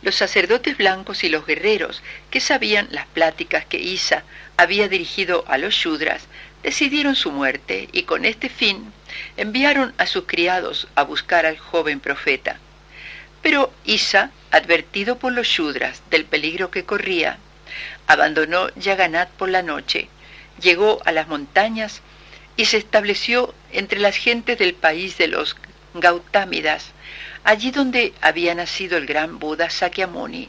Los sacerdotes blancos y los guerreros, que sabían las pláticas que Isa había dirigido a los Shudras, decidieron su muerte y con este fin enviaron a sus criados a buscar al joven profeta. Pero Isa, advertido por los Shudras del peligro que corría, abandonó Yaganat por la noche, llegó a las montañas y se estableció entre las gentes del país de los Gautámidas, allí donde había nacido el gran Buda Sakyamuni,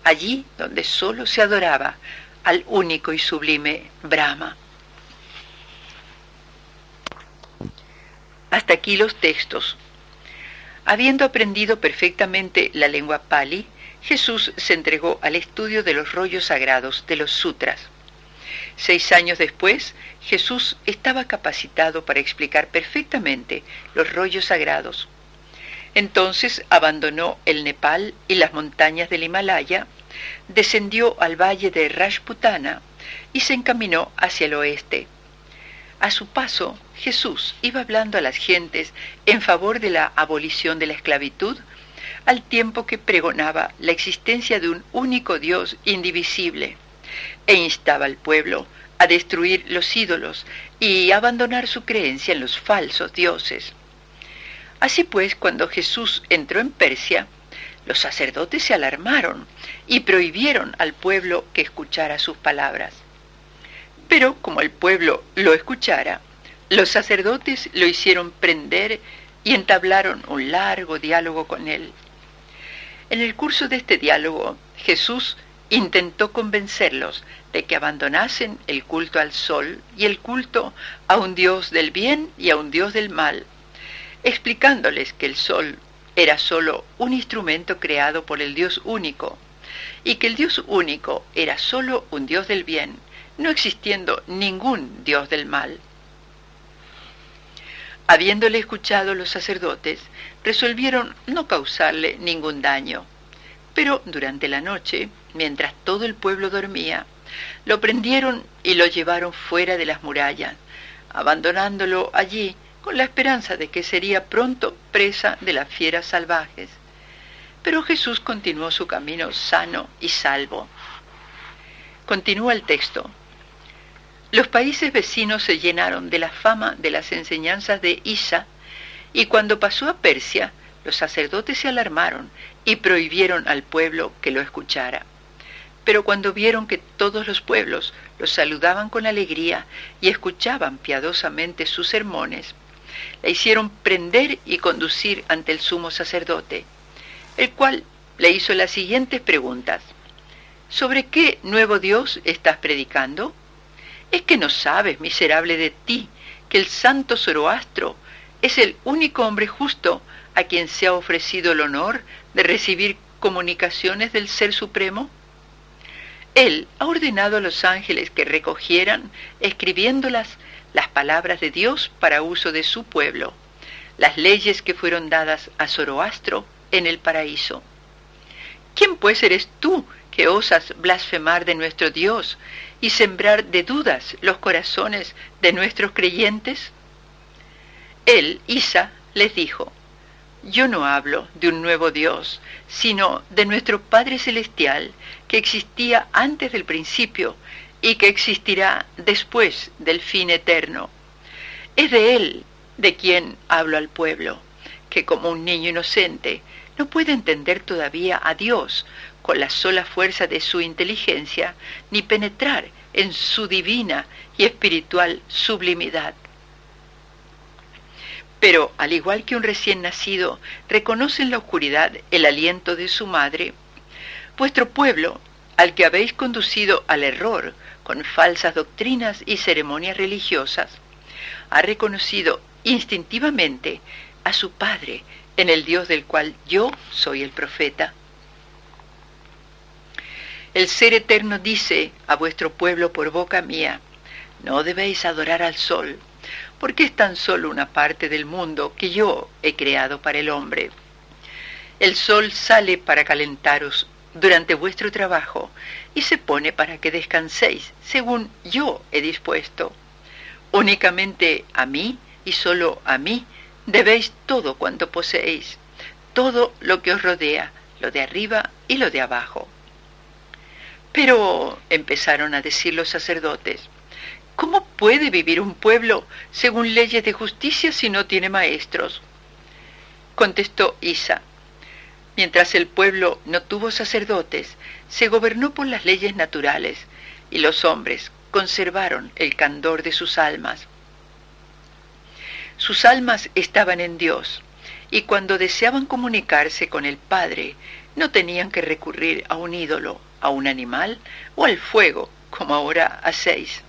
allí donde solo se adoraba al único y sublime Brahma. Hasta aquí los textos. Habiendo aprendido perfectamente la lengua Pali, Jesús se entregó al estudio de los rollos sagrados de los sutras. 6 años después, Jesús estaba capacitado para explicar perfectamente los rollos sagrados. Entonces abandonó el Nepal y las montañas del Himalaya, descendió al valle de Rajputana y se encaminó hacia el oeste. A su paso, Jesús iba hablando a las gentes en favor de la abolición de la esclavitud, al tiempo que pregonaba la existencia de un único Dios indivisible, e instaba al pueblo a destruir los ídolos y abandonar su creencia en los falsos dioses. Así pues, cuando Jesús entró en Persia, los sacerdotes se alarmaron y prohibieron al pueblo que escuchara sus palabras. Pero como el pueblo lo escuchara, los sacerdotes lo hicieron prender y entablaron un largo diálogo con él. En el curso de este diálogo, Jesús intentó convencerlos de que abandonasen el culto al sol y el culto a un Dios del bien y a un Dios del mal, explicándoles que el sol era solo un instrumento creado por el Dios único, y que el Dios único era solo un Dios del bien, no existiendo ningún Dios del mal. Habiéndole escuchado los sacerdotes, resolvieron no causarle ningún daño. Pero durante la noche, mientras todo el pueblo dormía, lo prendieron y lo llevaron fuera de las murallas, abandonándolo allí con la esperanza de que sería pronto presa de las fieras salvajes. Pero Jesús continuó su camino sano y salvo. Continúa el texto. Los países vecinos se llenaron de la fama de las enseñanzas de Isa, y cuando pasó a Persia, los sacerdotes se alarmaron y prohibieron al pueblo que lo escuchara. Pero cuando vieron que todos los pueblos los saludaban con alegría y escuchaban piadosamente sus sermones, la hicieron prender y conducir ante el sumo sacerdote, el cual le hizo las siguientes preguntas. ¿Sobre qué nuevo Dios estás predicando? ¿Es que no sabes, miserable de ti, que el santo Zoroastro es el único hombre justo a quien se ha ofrecido el honor de recibir comunicaciones del Ser Supremo? Él ha ordenado a los ángeles que recogieran, escribiéndolas, las palabras de Dios para uso de su pueblo, las leyes que fueron dadas a Zoroastro en el paraíso. ¿Quién pues eres tú que osas blasfemar de nuestro Dios y sembrar de dudas los corazones de nuestros creyentes? Él, Isa, les dijo, yo no hablo de un nuevo Dios, sino de nuestro Padre Celestial, que existía antes del principio y que existirá después del fin eterno. Es de Él de quien hablo al pueblo, que como un niño inocente no puede entender todavía a Dios con la sola fuerza de su inteligencia, ni penetrar en su divina y espiritual sublimidad. Pero, al igual que un recién nacido reconoce en la oscuridad el aliento de su madre, vuestro pueblo, al que habéis conducido al error con falsas doctrinas y ceremonias religiosas, ha reconocido instintivamente a su Padre en el Dios del cual yo soy el profeta. El Ser Eterno dice a vuestro pueblo por boca mía, no debéis adorar al sol, porque es tan solo una parte del mundo que yo he creado para el hombre. El sol sale para calentaros durante vuestro trabajo y se pone para que descanséis según yo he dispuesto. Únicamente a mí y solo a mí debéis todo cuanto poseéis, todo lo que os rodea, lo de arriba y lo de abajo. Pero, empezaron a decir los sacerdotes, ¿cómo puede vivir un pueblo según leyes de justicia si no tiene maestros? Contestó Isa, mientras el pueblo no tuvo sacerdotes, se gobernó por las leyes naturales, y los hombres conservaron el candor de sus almas. Sus almas estaban en Dios, y cuando deseaban comunicarse con el Padre, no tenían que recurrir a un ídolo, a un animal o al fuego, como ahora hacéis.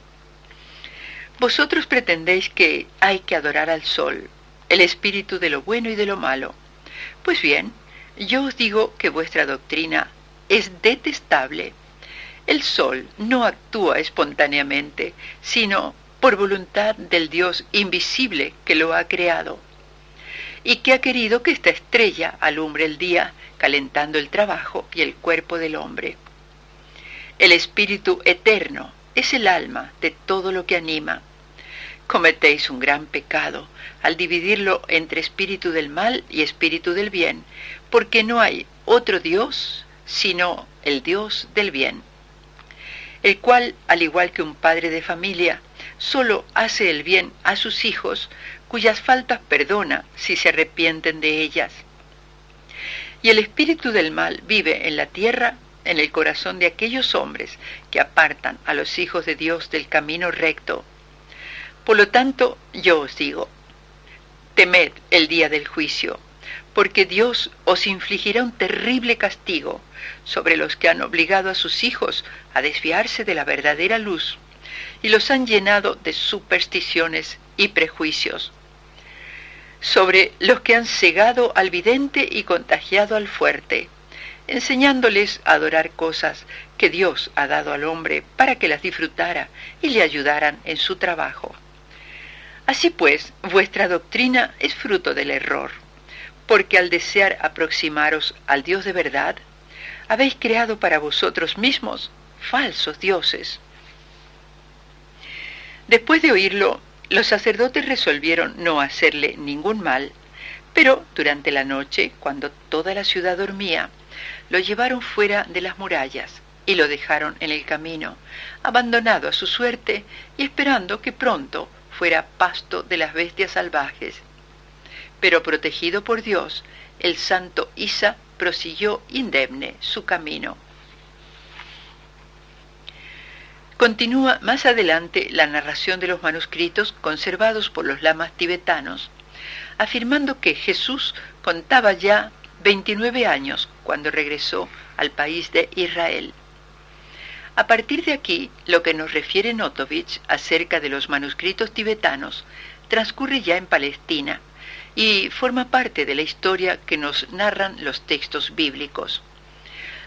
Vosotros pretendéis que hay que adorar al sol, el espíritu de lo bueno y de lo malo. Pues bien, yo os digo que vuestra doctrina es detestable. El sol no actúa espontáneamente, sino por voluntad del Dios invisible que lo ha creado, y que ha querido que esta estrella alumbre el día, calentando el trabajo y el cuerpo del hombre. El espíritu eterno es el alma de todo lo que anima. Cometéis un gran pecado al dividirlo entre espíritu del mal y espíritu del bien, porque no hay otro Dios sino el Dios del bien, el cual, al igual que un padre de familia, solo hace el bien a sus hijos, cuyas faltas perdona si se arrepienten de ellas. Y el espíritu del mal vive en la tierra, en el corazón de aquellos hombres que apartan a los hijos de Dios del camino recto. Por lo tanto, yo os digo, temed el día del juicio, porque Dios os infligirá un terrible castigo sobre los que han obligado a sus hijos a desviarse de la verdadera luz y los han llenado de supersticiones y prejuicios, sobre los que han cegado al vidente y contagiado al fuerte, enseñándoles a adorar cosas que Dios ha dado al hombre para que las disfrutara y le ayudaran en su trabajo. Así pues, vuestra doctrina es fruto del error, porque al desear aproximaros al Dios de verdad, habéis creado para vosotros mismos falsos dioses. Después de oírlo, los sacerdotes resolvieron no hacerle ningún mal, pero durante la noche, cuando toda la ciudad dormía, lo llevaron fuera de las murallas y lo dejaron en el camino, abandonado a su suerte y esperando que pronto fuera pasto de las bestias salvajes. Pero protegido por Dios, el santo Isa prosiguió indemne su camino. Continúa más adelante la narración de los manuscritos conservados por los lamas tibetanos, afirmando que Jesús contaba ya 29 años cuando regresó al país de Israel. A partir de aquí, lo que nos refiere Notovich acerca de los manuscritos tibetanos transcurre ya en Palestina y forma parte de la historia que nos narran los textos bíblicos.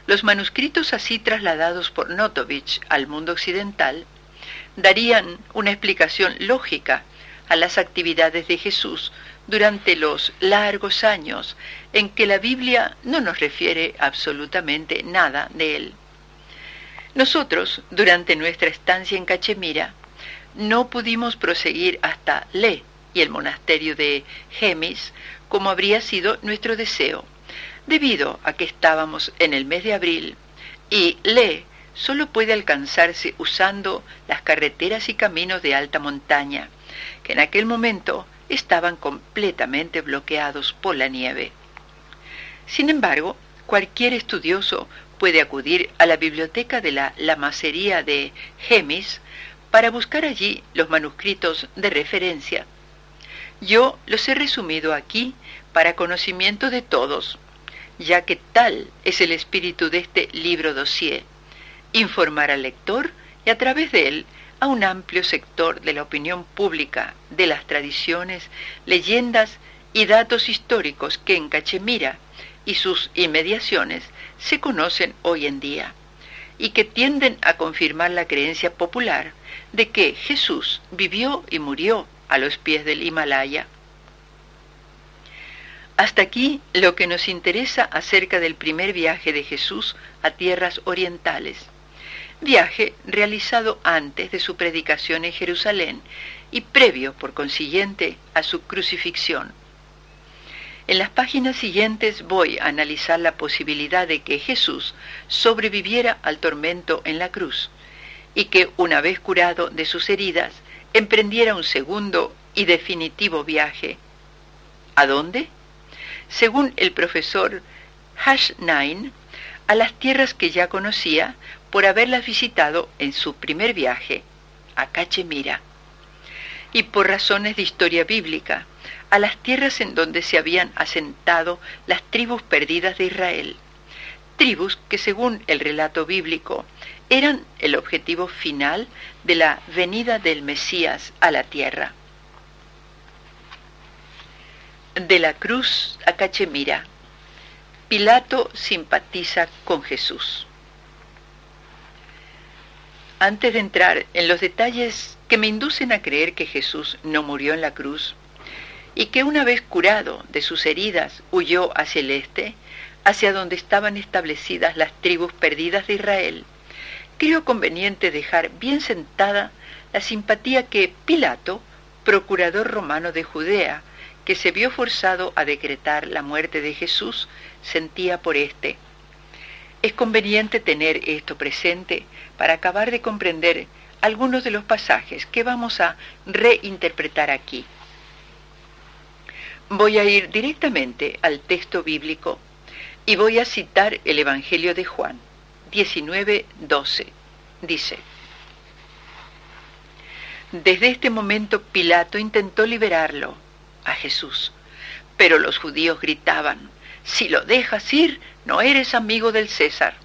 Los manuscritos así trasladados por Notovich al mundo occidental darían una explicación lógica a las actividades de Jesús durante los largos años en que la Biblia no nos refiere absolutamente nada de él. Nosotros, durante nuestra estancia en Cachemira, no pudimos proseguir hasta Leh y el monasterio de Gemis, como habría sido nuestro deseo, debido a que estábamos en el mes de abril, y Leh solo puede alcanzarse usando las carreteras y caminos de alta montaña, que en aquel momento estaban completamente bloqueados por la nieve. Sin embargo, cualquier estudioso puede acudir a la biblioteca de la lamasería de Gemis para buscar allí los manuscritos de referencia. Yo los he resumido aquí para conocimiento de todos, ya que tal es el espíritu de este libro dossier, informar al lector y a través de él a un amplio sector de la opinión pública de las tradiciones, leyendas y datos históricos que en Cachemira y sus inmediaciones se conocen hoy en día, y que tienden a confirmar la creencia popular de que Jesús vivió y murió a los pies del Himalaya. Hasta aquí lo que nos interesa acerca del primer viaje de Jesús a tierras orientales, viaje realizado antes de su predicación en Jerusalén y previo, por consiguiente, a su crucifixión. En las páginas siguientes voy a analizar la posibilidad de que Jesús sobreviviera al tormento en la cruz y que, una vez curado de sus heridas, emprendiera un segundo y definitivo viaje. ¿A dónde? Según el profesor H9, a las tierras que ya conocía por haberlas visitado en su primer viaje, a Cachemira, y por razones de historia bíblica, a las tierras en donde se habían asentado las tribus perdidas de Israel, tribus que, según el relato bíblico, eran el objetivo final de la venida del Mesías a la tierra. De la cruz a Cachemira, Pilato simpatiza con Jesús. Antes de entrar en los detalles que me inducen a creer que Jesús no murió en la cruz y que una vez curado de sus heridas huyó hacia el este, hacia donde estaban establecidas las tribus perdidas de Israel, creo conveniente dejar bien sentada la simpatía que Pilato, procurador romano de Judea, que se vio forzado a decretar la muerte de Jesús, sentía por éste. Es conveniente tener esto presente para acabar de comprender algunos de los pasajes que vamos a reinterpretar aquí. Voy a ir directamente al texto bíblico y voy a citar el Evangelio de Juan 19:12. Dice: Desde este momento Pilato intentó liberarlo, a Jesús, pero los judíos gritaban: si lo dejas ir, no eres amigo del César.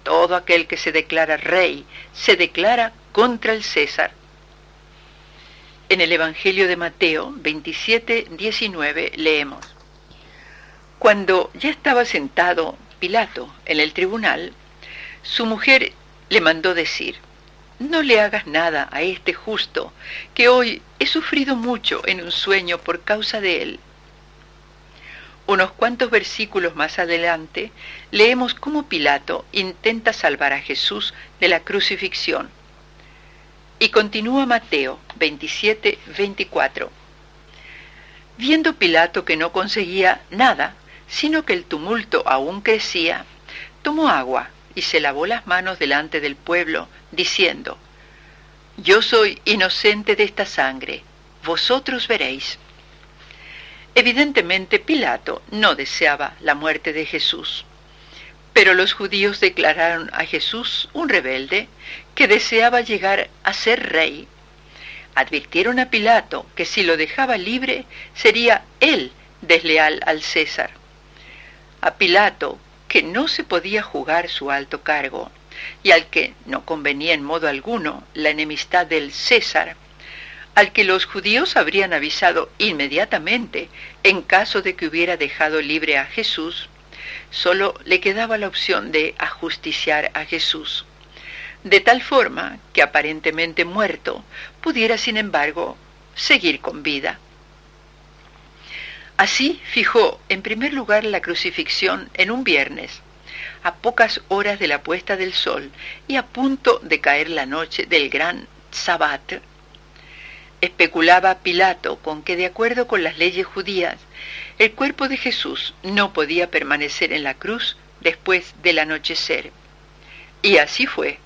Todo aquel que se declara rey se declara contra el César. En el Evangelio de Mateo 27:19 leemos: Cuando ya estaba sentado Pilato en el tribunal, su mujer le mandó decir: no le hagas nada a este justo, que hoy he sufrido mucho en un sueño por causa de él. Unos cuantos versículos más adelante, leemos cómo Pilato intenta salvar a Jesús de la crucifixión. Y continúa Mateo 27:24. Viendo Pilato que no conseguía nada, sino que el tumulto aún crecía, tomó agua y se lavó las manos delante del pueblo, diciendo: yo soy inocente de esta sangre, vosotros veréis. Evidentemente Pilato no deseaba la muerte de Jesús, pero los judíos declararon a Jesús un rebelde que deseaba llegar a ser rey. Advirtieron a Pilato que si lo dejaba libre sería él desleal al César. A Pilato, que no se podía jugar su alto cargo y al que no convenía en modo alguno la enemistad del César, al que los judíos habrían avisado inmediatamente en caso de que hubiera dejado libre a Jesús, solo le quedaba la opción de ajusticiar a Jesús, de tal forma que aparentemente muerto pudiera sin embargo seguir con vida. Así fijó en primer lugar la crucifixión en un viernes, a pocas horas de la puesta del sol y a punto de caer la noche del gran Sabbat. Especulaba Pilato con que, de acuerdo con las leyes judías, el cuerpo de Jesús no podía permanecer en la cruz después del anochecer. Y así fue.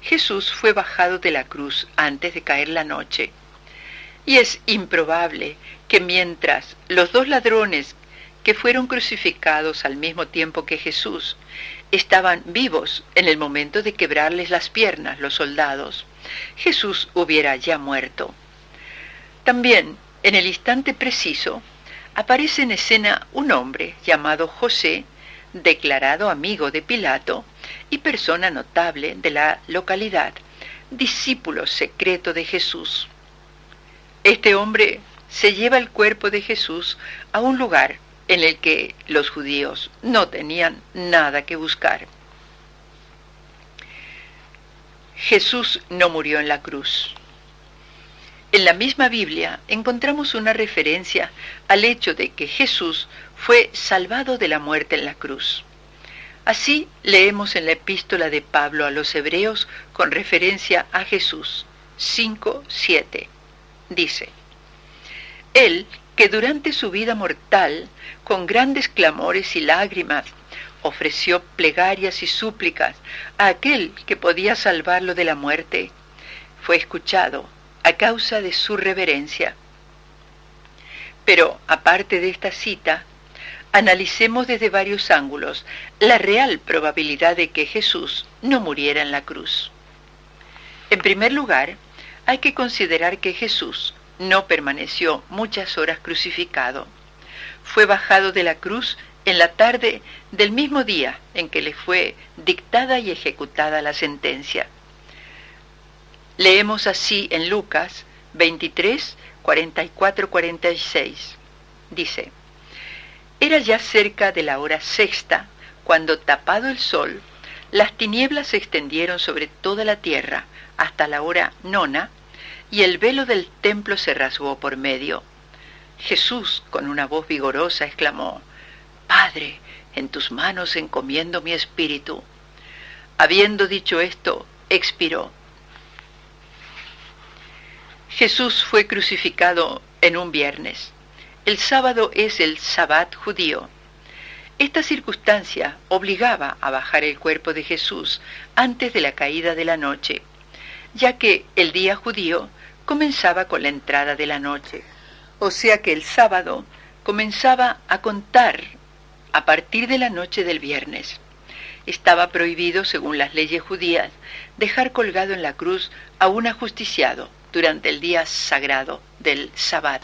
Jesús fue bajado de la cruz antes de caer la noche. Y es improbable que mientras los dos ladrones que fueron crucificados al mismo tiempo que Jesús estaban vivos en el momento de quebrarles las piernas los soldados, Jesús hubiera ya muerto. También, en el instante preciso, aparece en escena un hombre llamado José, declarado amigo de Pilato y persona notable de la localidad, discípulo secreto de Jesús. Este hombre se lleva el cuerpo de Jesús a un lugar en el que los judíos no tenían nada que buscar. Jesús no murió en la cruz. En la misma Biblia encontramos una referencia al hecho de que Jesús fue salvado de la muerte en la cruz. Así leemos en la epístola de Pablo a los Hebreos con referencia a Jesús 5:7. Dice: Él, que durante su vida mortal, con grandes clamores y lágrimas, ofreció plegarias y súplicas a aquel que podía salvarlo de la muerte, fue escuchado a causa de su reverencia. Pero, aparte de esta cita, analicemos desde varios ángulos la real probabilidad de que Jesús no muriera en la cruz. En primer lugar, hay que considerar que Jesús no permaneció muchas horas crucificado. Fue bajado de la cruz en la tarde del mismo día en que le fue dictada y ejecutada la sentencia. Leemos así en Lucas 23, 44-46. Dice: Era ya cerca de la hora sexta, cuando, tapado el sol, las tinieblas se extendieron sobre toda la tierra hasta la hora nona, y el velo del templo se rasgó por medio. Jesús, con una voz vigorosa, exclamó: Padre, en tus manos encomiendo mi espíritu. Habiendo dicho esto, expiró. Jesús fue crucificado en un viernes. El sábado es el Sabbat judío. Esta circunstancia obligaba a bajar el cuerpo de Jesús antes de la caída de la noche, ya que el día judío comenzaba con la entrada de la noche, o sea que el sábado comenzaba a contar a partir de la noche del viernes. Estaba prohibido, según las leyes judías, dejar colgado en la cruz a un ajusticiado durante el día sagrado del Sabbat.